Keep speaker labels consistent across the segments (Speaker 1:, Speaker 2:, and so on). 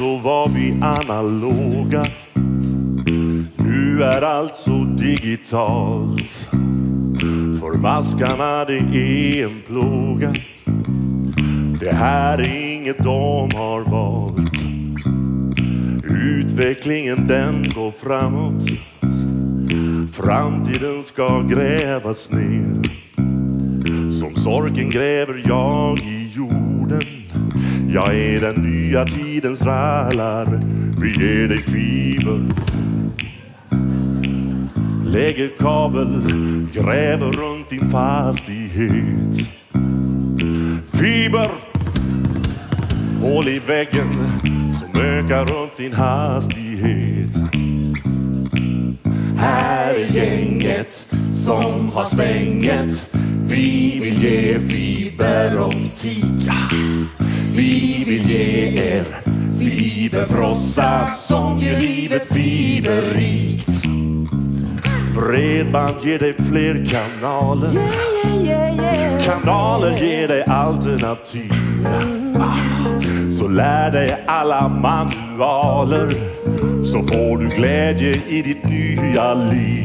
Speaker 1: så var vi analoga. Nu är allt så digitalt. För maskarna det är en plåga. Det här är inget de har valt. Utvecklingen den går framåt. Framtiden ska grävas ner. Som sorken gräver jag i jorden. Jag är den nya tidens rallare. Vi ger dig fiber. Lägger kabel, gräver runt din fastighet. Fiber, hål i väggen som ökar runt din hastighet. Här är gänget som har svänget. Vi vill ge fiberoptik. Vi vill ge er fiberfrossa som gör livet fiberrikt. Bredband ger dig fler kanaler. Kanaler ger dig alternativ. Så lär dig alla manualer. Så får du glädje i ditt nya liv.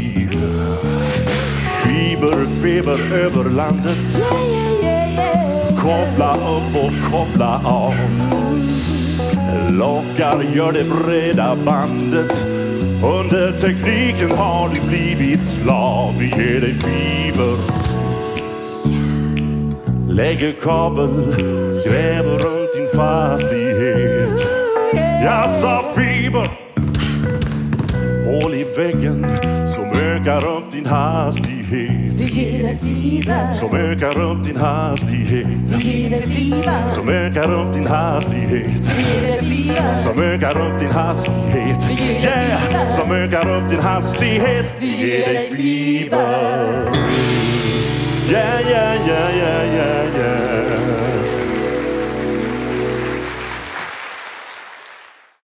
Speaker 1: Fiber över landet. Koppla upp och koppla av. Lockar gör det breda bandet. Under tekniken har du blivit slav. Vi ger dig fiber. Lägger kabel, gräver runt din fastighet. Jag sa fiber. Hål i väggen som ökar upp din hastighet.
Speaker 2: Vi ger dig fiber.
Speaker 1: Som ökar upp din hastighet.
Speaker 2: Vi ger dig fiber.
Speaker 1: Som ökar upp din hastighet.
Speaker 2: Vi ger dig fiber.
Speaker 1: Som ökar upp din hastighet. Yeah! Som ökar upp din hastighet. Vi ger dig fiber. Yeah, yeah, yeah, yeah, yeah.